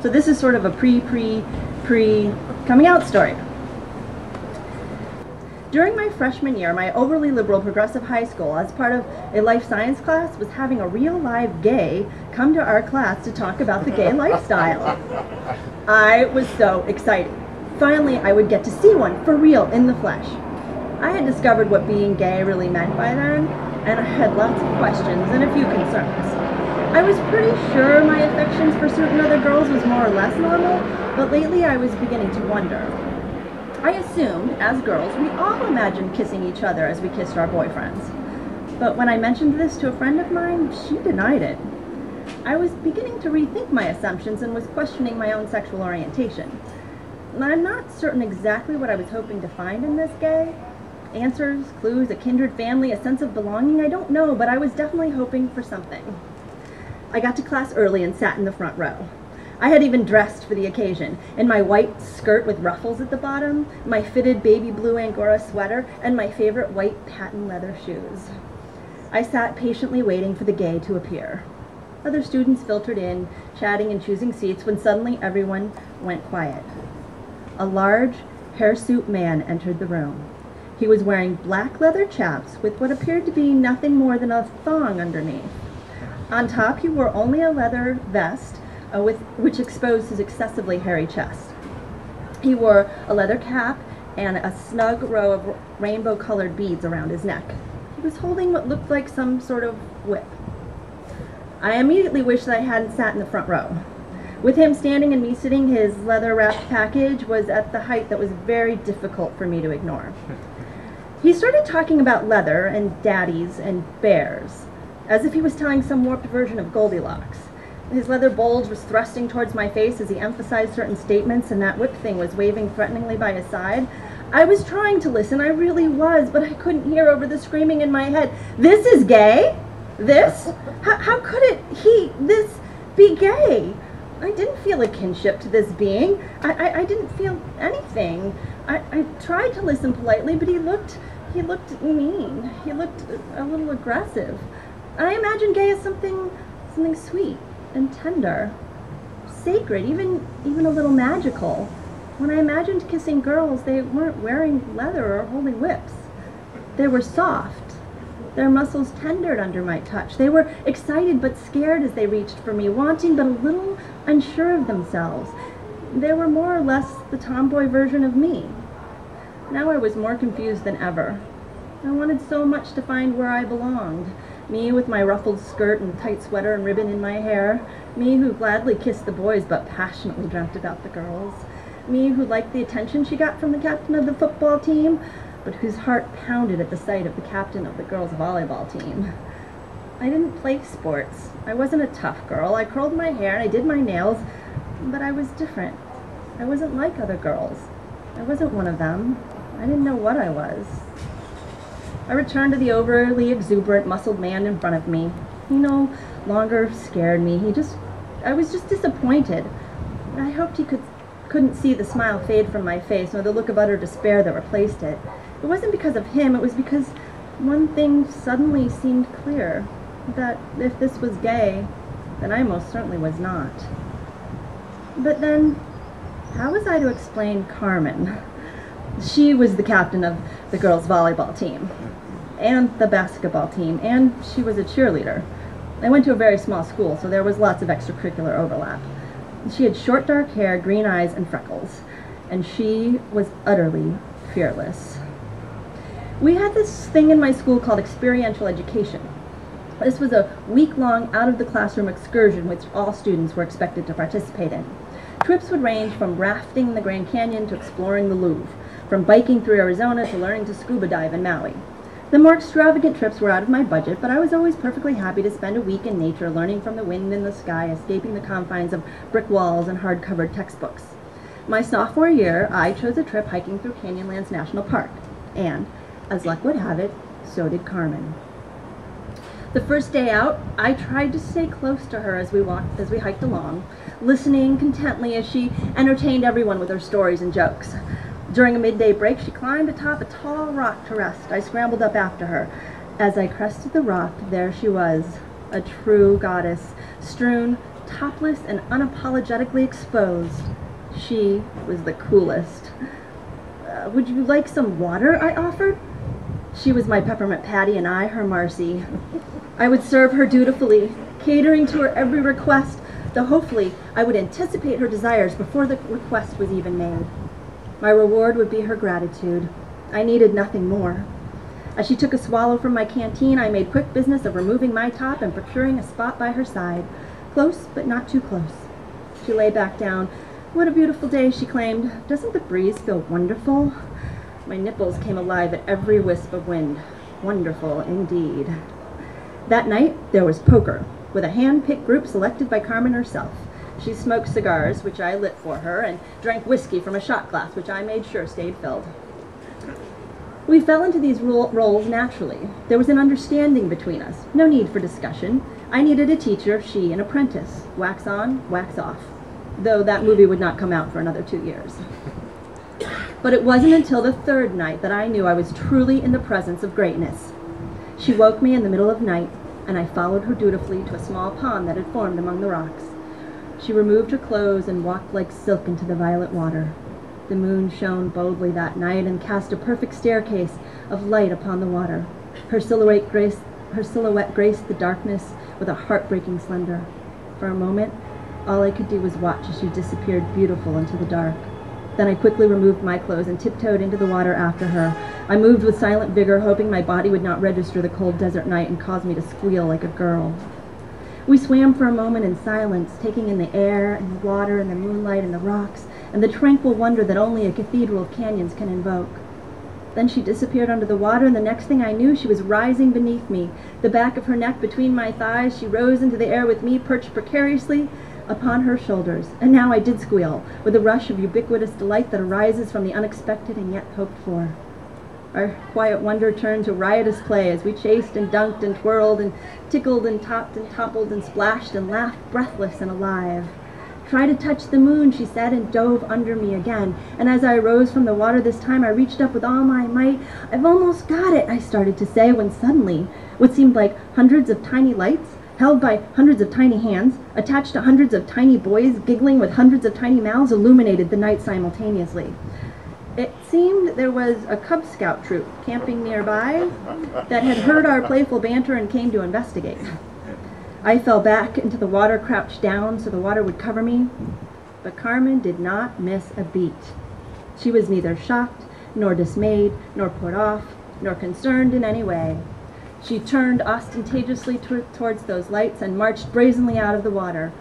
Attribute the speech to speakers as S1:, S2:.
S1: So this is sort of a pre-coming out story. During my freshman year, my overly liberal progressive high school, as part of a life science class, was having a real live gay come to our class to talk about the gay lifestyle. I was so excited. Finally, I would get to see one for real in the flesh. I had discovered what being gay really meant by then, and I had lots of questions and a few concerns. I was pretty sure my affections for certain other girls was more or less normal, but lately I was beginning to wonder. I assumed, as girls, we all imagined kissing each other as we kissed our boyfriends. But when I mentioned this to a friend of mine, she denied it. I was beginning to rethink my assumptions and was questioning my own sexual orientation. I'm not certain exactly what I was hoping to find in this gay. Answers, clues, a kindred family, a sense of belonging, I don't know, but I was definitely hoping for something. I got to class early and sat in the front row. I had even dressed for the occasion, in my white skirt with ruffles at the bottom, my fitted baby blue Angora sweater, and my favorite white patent leather shoes. I sat patiently waiting for the gay to appear. Other students filtered in, chatting and choosing seats, when suddenly everyone went quiet. A large, hirsute man entered the room. He was wearing black leather chaps with what appeared to be nothing more than a thong underneath. On top, he wore only a leather vest, which exposed his excessively hairy chest. He wore a leather cap and a snug row of rainbow-colored beads around his neck. He was holding what looked like some sort of whip. I immediately wished that I hadn't sat in the front row. With him standing and me sitting, his leather-wrapped package was at the height that was very difficult for me to ignore. He started talking about leather and daddies and bears, as if he was telling some warped version of Goldilocks. His leather bulge was thrusting towards my face as he emphasized certain statements, and that whip thing was waving threateningly by his side. I was trying to listen, I really was, but I couldn't hear over the screaming in my head. This is gay? This? How could this be gay? I didn't feel a kinship to this being. I didn't feel anything. I tried to listen politely, but he looked mean. He looked a little aggressive. I imagined gay as something sweet and tender, sacred, even a little magical. When I imagined kissing girls, they weren't wearing leather or holding whips. They were soft, their muscles tendered under my touch. They were excited but scared as they reached for me, wanting but a little unsure of themselves. They were more or less the tomboy version of me. Now I was more confused than ever. I wanted so much to find where I belonged. Me with my ruffled skirt and tight sweater and ribbon in my hair. Me who gladly kissed the boys but passionately dreamt about the girls. Me who liked the attention she got from the captain of the football team, but whose heart pounded at the sight of the captain of the girls' volleyball team. I didn't play sports. I wasn't a tough girl. I curled my hair and I did my nails, but I was different. I wasn't like other girls. I wasn't one of them. I didn't know what I was. I returned to the overly exuberant, muscled man in front of me. He no longer scared me. I was just disappointed. I hoped he couldn't see the smile fade from my face, nor the look of utter despair that replaced it. It wasn't because of him, it was because one thing suddenly seemed clear, that if this was gay, then I most certainly was not. But then, how was I to explain Carmen? She was the captain of the girls' volleyball team, and the basketball team, and she was a cheerleader. I went to a very small school, so there was lots of extracurricular overlap. She had short dark hair, green eyes, and freckles, and she was utterly fearless. We had this thing in my school called experiential education. This was a week-long out-of-the-classroom excursion which all students were expected to participate in. Trips would range from rafting in the Grand Canyon to exploring the Louvre, from biking through Arizona to learning to scuba dive in Maui. The more extravagant trips were out of my budget, but I was always perfectly happy to spend a week in nature, learning from the wind and the sky, escaping the confines of brick walls and hard-covered textbooks. My sophomore year, I chose a trip hiking through Canyonlands National Park, and, as luck would have it, so did Carmen. The first day out, I tried to stay close to her as we hiked along, listening contently as she entertained everyone with her stories and jokes. During a midday break, she climbed atop a tall rock to rest. I scrambled up after her. As I crested the rock, there she was, a true goddess, strewn topless and unapologetically exposed. She was the coolest. Would you like some water? I offered. She was my peppermint Patty and I her Marcy. I would serve her dutifully, catering to her every request, though hopefully I would anticipate her desires before the request was even made. My reward would be her gratitude. I needed nothing more. As she took a swallow from my canteen, I made quick business of removing my top and procuring a spot by her side, close but not too close. She lay back down. What a beautiful day, she claimed. Doesn't the breeze feel wonderful? My nipples came alive at every wisp of wind. Wonderful indeed. That night, there was poker, with a hand-picked group selected by Carmen herself. She smoked cigars, which I lit for her, and drank whiskey from a shot glass, which I made sure stayed filled. We fell into these roles naturally. There was an understanding between us, no need for discussion. I needed a teacher, she an apprentice. Wax on, wax off. Though that movie would not come out for another 2 years. But it wasn't until the third night that I knew I was truly in the presence of greatness. She woke me in the middle of night, and I followed her dutifully to a small pond that had formed among the rocks. She removed her clothes and walked like silk into the violet water. The moon shone boldly that night and cast a perfect staircase of light upon the water. Her silhouette graced the darkness with a heartbreaking splendor. For a moment, all I could do was watch as she disappeared beautiful into the dark. Then I quickly removed my clothes and tiptoed into the water after her. I moved with silent vigor, hoping my body would not register the cold desert night and cause me to squeal like a girl. We swam for a moment in silence, taking in the air and the water and the moonlight and the rocks and the tranquil wonder that only a cathedral of canyons can invoke. Then she disappeared under the water, and the next thing I knew, she was rising beneath me. The back of her neck between my thighs, she rose into the air with me perched precariously upon her shoulders. And now I did squeal, with a rush of ubiquitous delight that arises from the unexpected and yet hoped for. Our quiet wonder turned to riotous play as we chased and dunked and twirled and tickled and topped and toppled and splashed and laughed breathless and alive. Try to touch the moon, she said, and dove under me again. And as I rose from the water this time, I reached up with all my might. I've almost got it, I started to say, when suddenly, what seemed like hundreds of tiny lights, held by hundreds of tiny hands, attached to hundreds of tiny boys, giggling with hundreds of tiny mouths, illuminated the night simultaneously. It seemed there was a Cub Scout troop camping nearby that had heard our playful banter and came to investigate. I fell back into the water, crouched down so the water would cover me, but Carmen did not miss a beat. She was neither shocked, nor dismayed, nor put off, nor concerned in any way. She turned ostentatiously towards those lights and marched brazenly out of the water.